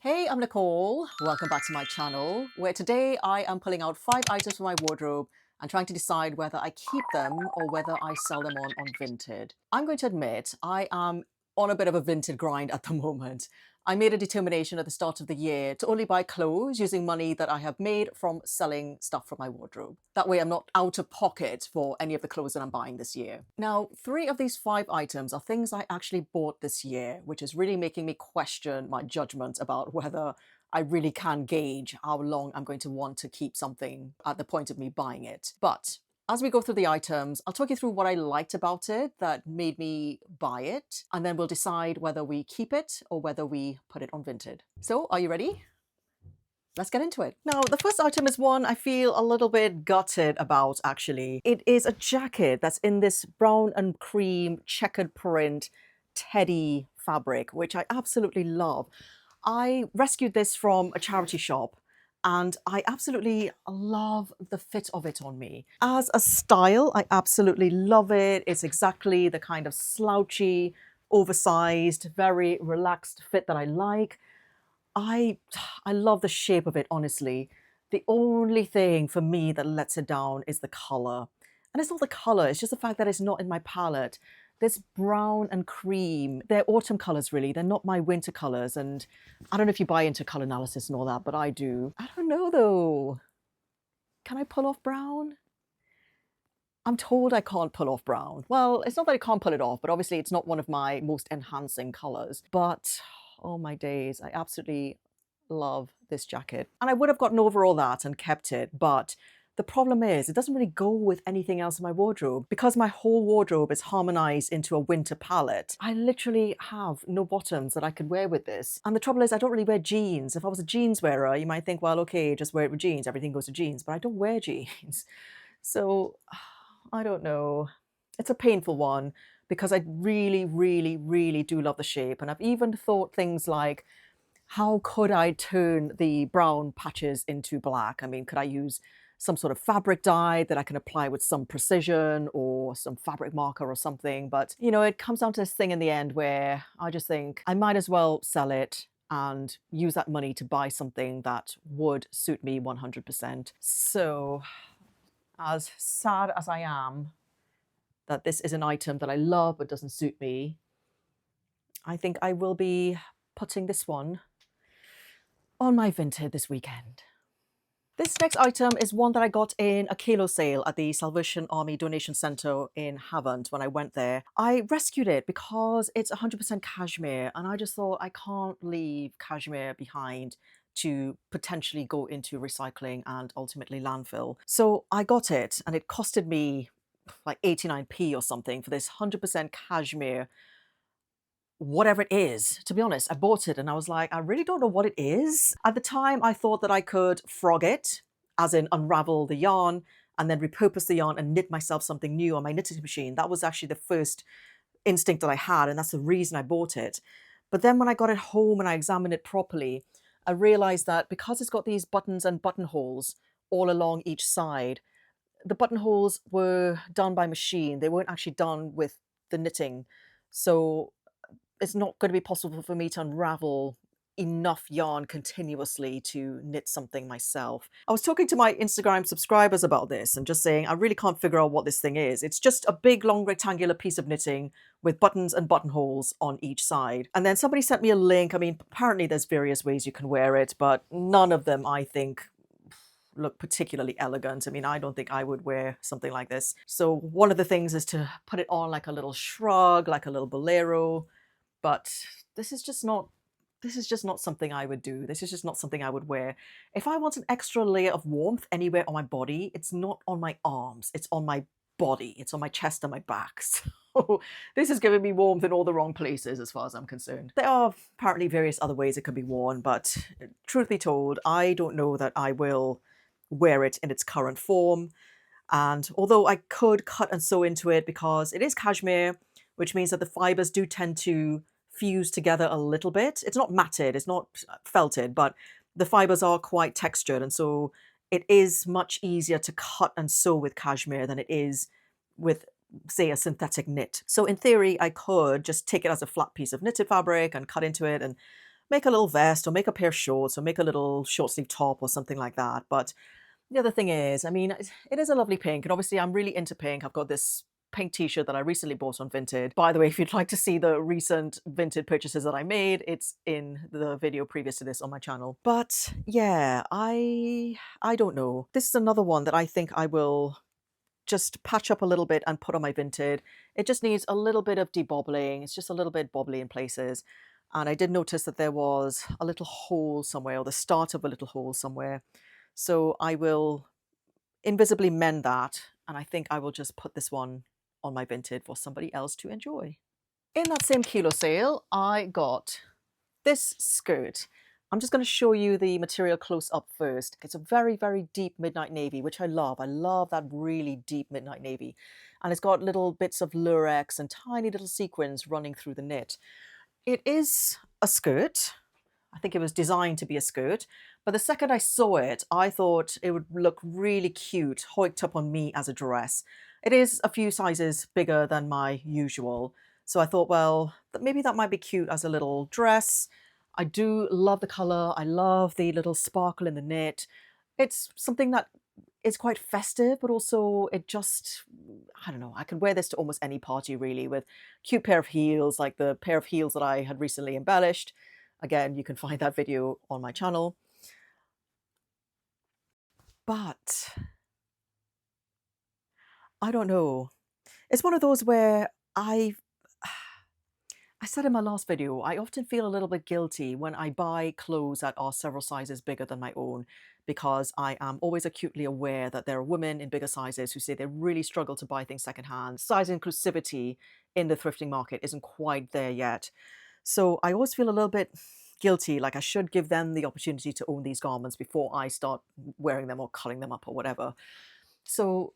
Hey, I'm Nicole. Welcome back to my channel, where today I am pulling out 5 items from my wardrobe and trying to decide whether I keep them or whether I sell them on Vinted. I'm going to admit I am on a bit of a Vinted grind at the moment. I made a determination at the start of the year to only buy clothes using money that I have made from selling stuff from my wardrobe. That way I'm not out of pocket for any of the clothes that I'm buying this year. Now, 3 of these 5 items are things I actually bought this year, which is really making me question my judgment about whether I really can gauge how long I'm going to want to keep something at the point of me buying it. But as we go through the items, I'll talk you through what I liked about it that made me buy it, and then we'll decide whether we keep it or whether we put it on Vinted. So, are you ready? Let's get into it. Now, the first item is one I feel a little bit gutted about, actually. It is a jacket that's in this brown and cream checkered print teddy fabric, which I absolutely love. I rescued this from a charity shop and I absolutely love the fit of it on me. As a style, I absolutely love it. It's exactly the kind of slouchy, oversized, very relaxed fit that I like. I I love the shape of it, honestly. The only thing for me that lets it down is the color. And it's not the color, it's just the fact that it's not in my palette. This brown and cream, they're autumn colors really. They're not my winter colors. And I don't know if you buy into color analysis and all that, but I do. I don't know though. Can I pull off brown? I'm told I can't pull off brown. Well, it's not that I can't pull it off, but obviously it's not one of my most enhancing colors. But oh my days, I absolutely love this jacket. And I would have gotten over all that and kept it, but the problem is it doesn't really go with anything else in my wardrobe. Because my whole wardrobe is harmonized into a winter palette, I literally have no bottoms that I could wear with this. And the trouble is I don't really wear jeans. If I was a jeans wearer, you might think, well, okay, just wear it with jeans. Everything goes to jeans, but I don't wear jeans. So I don't know. It's a painful one because I really, really, really do love the shape. And I've even thought things like, how could I turn the brown patches into black? I mean, could I use some sort of fabric dye that I can apply with some precision or some fabric marker or something? But, you know, it comes down to this thing in the end where I just think I might as well sell it and use that money to buy something that would suit me 100%. So, as sad as I am that this is an item that I love but doesn't suit me, I think I will be putting this one on my Vinted this weekend. This next item is one that I got in a kilo sale at the Salvation Army Donation Centre in Havant when I went there. I rescued it because it's 100% cashmere, and I just thought I can't leave cashmere behind to potentially go into recycling and ultimately landfill. So I got it, and it costed me like 89p or something for this 100% cashmere whatever it is. To be honest, I bought it and I was like, I really don't know what it is. At the time, I thought that I could frog it, as in unravel the yarn and then repurpose the yarn and knit myself something new on my knitting machine. That was actually the first instinct that I had, and that's the reason I bought it. But then when I got it home and I examined it properly, I realized that because it's got these buttons and buttonholes all along each side, the buttonholes were done by machine. They weren't actually done with the knitting. So it's not going to be possible for me to unravel enough yarn continuously to knit something myself. I was talking to my Instagram subscribers about this and just saying, I really can't figure out what this thing is. It's just a big, long, rectangular piece of knitting with buttons and buttonholes on each side. And then somebody sent me a link. I mean, apparently there's various ways you can wear it, but none of them, I think, look particularly elegant. I mean, I don't think I would wear something like this. So one of the things is to put it on like a little shrug, like a little bolero. But this is just not something I would do. This is just not something I would wear. If I want an extra layer of warmth anywhere on my body, it's not on my arms, it's on my body. It's on my chest and my back. So this is giving me warmth in all the wrong places as far as I'm concerned. There are apparently various other ways it can be worn, but truth be told, I don't know that I will wear it in its current form. And although I could cut and sew into it because it is cashmere, which means that the fibers do tend to fuse together a little bit. It's not matted, it's not felted, but the fibers are quite textured. And so it is much easier to cut and sew with cashmere than it is with, say, a synthetic knit. So in theory, I could just take it as a flat piece of knitted fabric and cut into it and make a little vest or make a pair of shorts or make a little short sleeve top or something like that. But the other thing is, I mean, it is a lovely pink, and obviously I'm really into pink. I've got this pink t-shirt that I recently bought on Vinted. By the way, if you'd like to see the recent Vinted purchases that I made, it's in the video previous to this on my channel. But yeah, I don't know. This is another one that I think I will just patch up a little bit and put on my Vinted. It just needs a little bit of debobbling. It's just a little bit bobbly in places. And I did notice that there was a little hole somewhere, or the start of a little hole somewhere. So I will invisibly mend that, and I think I will just put this one on my Vinted for somebody else to enjoy. In that same kilo sale, I got this skirt. I'm just going to show you the material close up first. It's a very, very deep midnight navy, which I love. I love that really deep midnight navy. And it's got little bits of lurex and tiny little sequins running through the knit. It is a skirt. I think it was designed to be a skirt. But the second I saw it, I thought it would look really cute, hoiked up on me as a dress. It is a few sizes bigger than my usual. So I thought, well, maybe that might be cute as a little dress. I do love the color. I love the little sparkle in the knit. It's something that is quite festive, but also it just, I don't know, I can wear this to almost any party really, with cute pair of heels, like the pair of heels that I had recently embellished. Again, you can find that video on my channel. But I don't know. It's one of those where I said in my last video, I often feel a little bit guilty when I buy clothes that are several sizes bigger than my own, because I am always acutely aware that there are women in bigger sizes who say they really struggle to buy things secondhand. Size inclusivity in the thrifting market isn't quite there yet. So I always feel a little bit guilty, like I should give them the opportunity to own these garments before I start wearing them or culling them up or whatever. So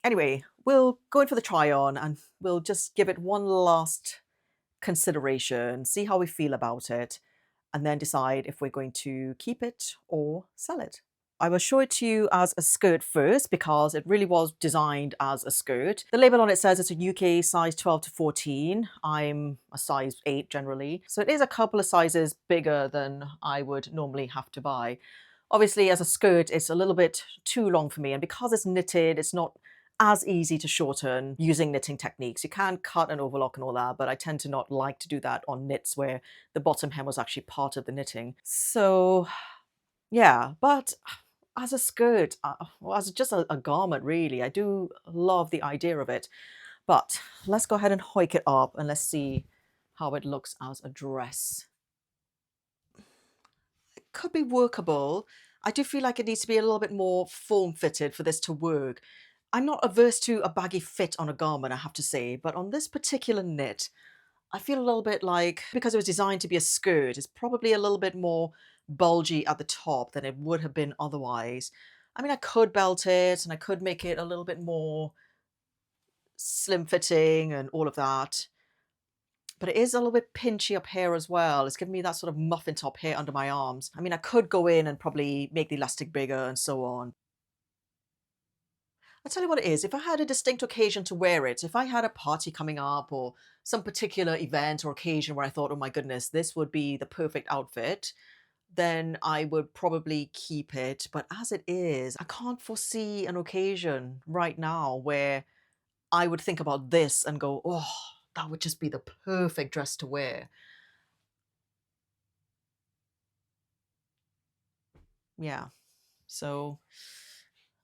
anyway, we'll go in for the try on and we'll just give it one last consideration, see how we feel about it, and then decide if we're going to keep it or sell it. I will show it to you as a skirt first because it really was designed as a skirt. The label on it says it's a UK size 12 to 14. I'm a size 8 generally. So it is a couple of sizes bigger than I would normally have to buy. Obviously, as a skirt, it's a little bit too long for me. And because it's knitted, it's not as easy to shorten using knitting techniques. You can cut and overlock and all that, but I tend to not like to do that on knits where the bottom hem was actually part of the knitting. So yeah, but as a skirt, well, as just a garment really, I do love the idea of it. But let's go ahead and hoik it up and let's see how it looks as a dress. It could be workable. I do feel like it needs to be a little bit more form fitted for this to work. I'm not averse to a baggy fit on a garment, I have to say, but on this particular knit, I feel a little bit like, because it was designed to be a skirt, it's probably a little bit more bulgy at the top than it would have been otherwise. I mean, I could belt it and I could make it a little bit more slim fitting and all of that. But it is a little bit pinchy up here as well. It's giving me that sort of muffin top here under my arms. I mean, I could go in and probably make the elastic bigger and so on. I'll tell you what it is. If I had a distinct occasion to wear it, if I had a party coming up or some particular event or occasion where I thought, oh my goodness, this would be the perfect outfit, then I would probably keep it. But as it is, I can't foresee an occasion right now where I would think about this and go, oh, that would just be the perfect dress to wear. Yeah. So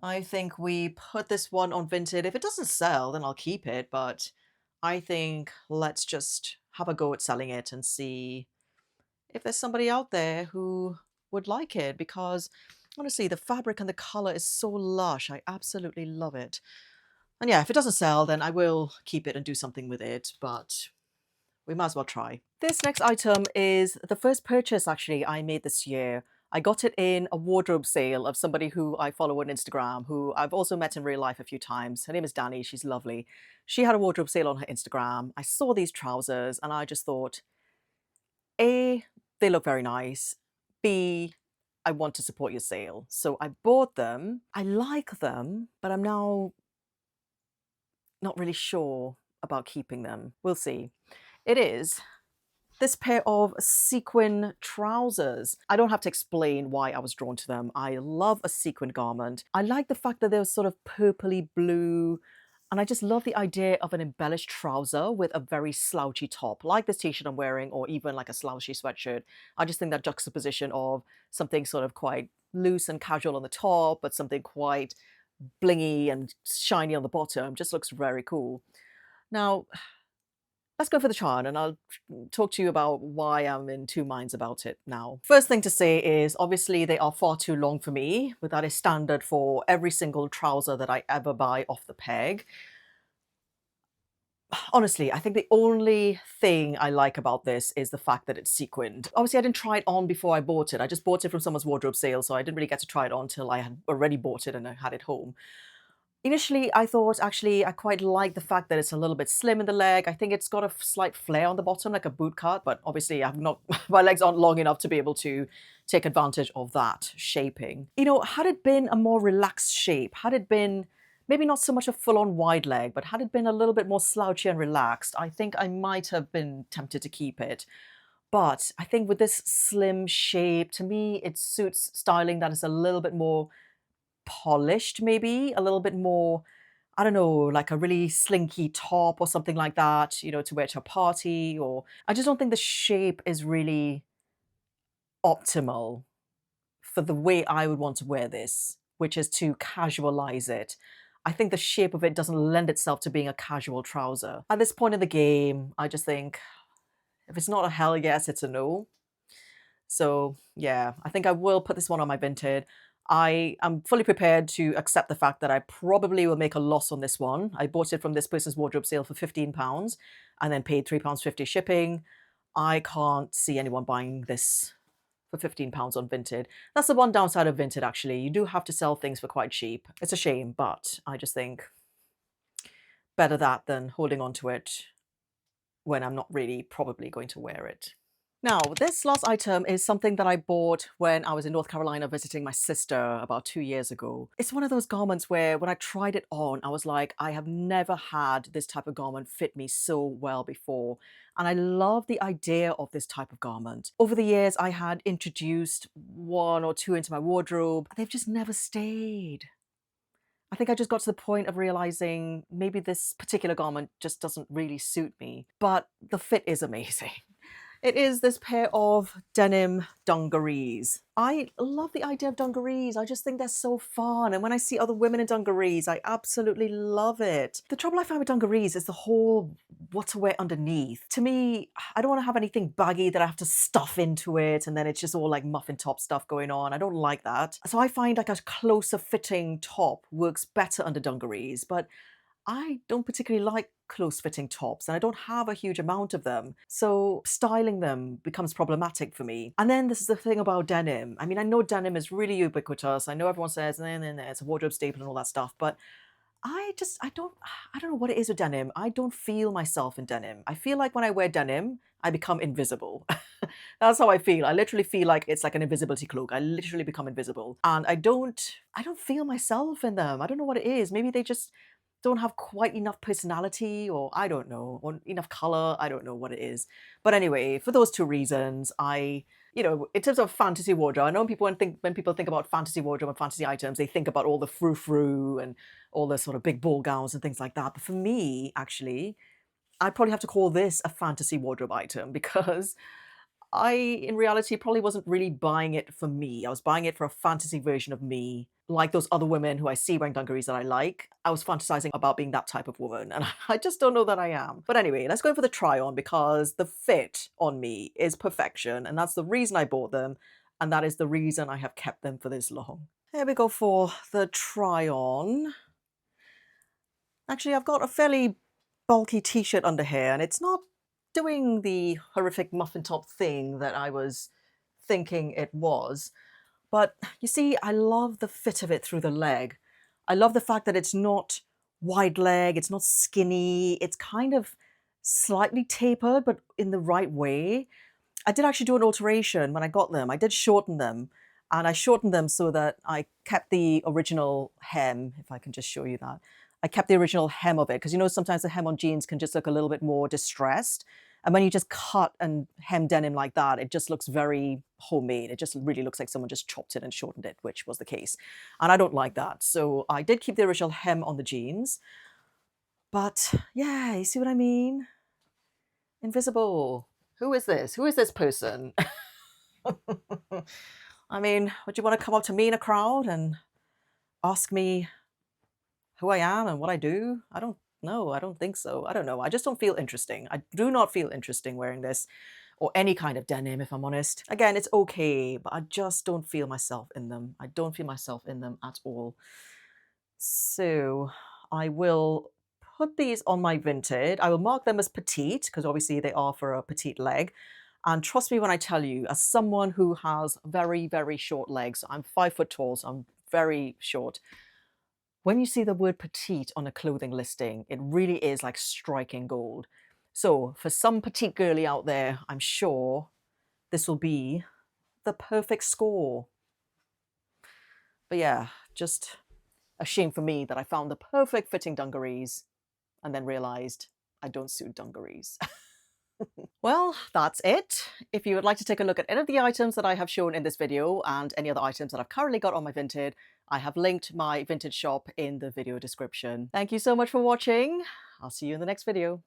I think we put this one on Vinted. If it doesn't sell, then I'll keep it. But I think let's just have a go at selling it and see if there's somebody out there who would like it. Because honestly, the fabric and the color is so lush. I absolutely love it. And yeah, if it doesn't sell, then I will keep it and do something with it. But we might as well try. This next item is the first purchase actually I made this year. I got it in a wardrobe sale of somebody who I follow on Instagram, who I've also met in real life a few times. Her name is Danny. She's lovely. She had a wardrobe sale on her Instagram. I saw these trousers and I just thought, A, they look very nice. B, I want to support your sale. So I bought them. I like them, but I'm now not really sure about keeping them. We'll see. It is this pair of sequin trousers. I don't have to explain why I was drawn to them. I love a sequin garment. I like the fact that they're sort of purpley blue. And I just love the idea of an embellished trouser with a very slouchy top, like this t-shirt I'm wearing, or even like a slouchy sweatshirt. I just think that juxtaposition of something sort of quite loose and casual on the top, but something quite blingy and shiny on the bottom just looks very cool. Now, let's go for the try on and I'll talk to you about why I'm in two minds about it now. First thing to say is obviously they are far too long for me, but that is standard for every single trouser that I ever buy off the peg. Honestly, I think the only thing I like about this is the fact that it's sequined. Obviously, I didn't try it on before I bought it. I just bought it from someone's wardrobe sale, so I didn't really get to try it on until I had already bought it and I had it home. Initially, I thought actually I quite like the fact that it's a little bit slim in the leg. I think it's got a slight flare on the bottom, like a boot cut, but obviously I've not, my legs aren't long enough to be able to take advantage of that shaping. You know, had it been a more relaxed shape, had it been maybe not so much a full-on wide leg, but had it been a little bit more slouchy and relaxed, I think I might have been tempted to keep it. But I think with this slim shape, to me, it suits styling that is a little bit more polished, maybe a little bit more, I don't know, like a really slinky top or something like that, you know, to wear to a party. Or I just don't think the shape is really optimal for the way I would want to wear this, which is to casualize it. I think the shape of it doesn't lend itself to being a casual trouser. At this point in the game, I just think if it's not a hell yes, it's a no. So yeah, I think I will put this one on my Vinted. I am fully prepared to accept the fact that I probably will make a loss on this one. I bought it from this person's wardrobe sale for £15 and then paid £3.50 shipping. I can't see anyone buying this for £15 on Vinted. That's the one downside of Vinted, actually. You do have to sell things for quite cheap. It's a shame, but I just think better that than holding on to it when I'm not really probably going to wear it. Now, this last item is something that I bought when I was in North Carolina visiting my sister about 2 years ago. It's one of those garments where when I tried it on, I was like, I have never had this type of garment fit me so well before. And I love the idea of this type of garment. Over the years, I had introduced one or two into my wardrobe. They've just never stayed. I think I just got to the point of realizing maybe this particular garment just doesn't really suit me, but the fit is amazing. It is this pair of denim dungarees. I love the idea of dungarees. I just think they're so fun. And when I see other women in dungarees, I absolutely love it. The trouble I find with dungarees is the whole what to wear underneath. To me, I don't want to have anything baggy that I have to stuff into it and then it's just all like muffin top stuff going on. I don't like that. So I find like a closer fitting top works better under dungarees, but I don't particularly like close-fitting tops and I don't have a huge amount of them. So styling them becomes problematic for me. And then this is the thing about denim. I mean, I know denim is really ubiquitous. I know everyone says, nah, nah, nah, it's a wardrobe staple and all that stuff, but I don't know what it is with denim. I don't feel myself in denim. I feel like when I wear denim, I become invisible. That's how I feel. I literally feel like it's like an invisibility cloak. I literally become invisible. And I don't feel myself in them. I don't know what it is. Maybe they just don't have quite enough personality, or I don't know, or enough color. I don't know what it is. But anyway, for those two reasons, in terms of fantasy wardrobe, I know when people think about fantasy wardrobe and fantasy items, they think about all the frou-frou and all the sort of big ball gowns and things like that. But for me, actually, I'd probably have to call this a fantasy wardrobe item because I, in reality, probably wasn't really buying it for me. I was buying it for a fantasy version of me, like those other women who I see wearing dungarees that I like. I was fantasizing about being that type of woman, and I just don't know that I am. But anyway, let's go for the try on because the fit on me is perfection, and that's the reason I bought them, and that is the reason I have kept them for this long. Here we go for the try on. Actually, I've got a fairly bulky t-shirt under here, and it's not doing the horrific muffin top thing that I was thinking it was. But you see, I love the fit of it through the leg. I love the fact that it's not wide leg, it's not skinny, it's kind of slightly tapered, but in the right way. I did actually do an alteration when I got them. I did shorten them, and I shortened them so that I kept the original hem, if I can just show you that. I kept the original hem of it, because you know sometimes the hem on jeans can just look a little bit more distressed. And when you just cut and hem denim like that, it just looks very homemade. It just really looks like someone just chopped it and shortened it, which was the case. And I don't like that. So I did keep the original hem on the jeans. But yeah, you see what I mean? Invisible. Who is this? Who is this person? I mean, would you want to come up to me in a crowd and ask me who I am and what I do? I don't know. I don't think so. I don't know. I just don't feel interesting. I do not feel interesting wearing this or any kind of denim, if I'm honest. Again, it's okay, but I just don't feel myself in them. I don't feel myself in them at all. So I will put these on my Vinted. I will mark them as petite because obviously they are for a petite leg. And trust me when I tell you, as someone who has very, very short legs, I'm 5 foot tall, so I'm very short. When you see the word petite on a clothing listing, it really is like striking gold. So for some petite girly out there, I'm sure this will be the perfect score. But yeah, just a shame for me that I found the perfect fitting dungarees and then realized I don't suit dungarees. Well, that's it. If you would like to take a look at any of the items that I have shown in this video and any other items that I've currently got on my Vinted, I have linked my Vinted shop in the video description. Thank you so much for watching. I'll see you in the next video.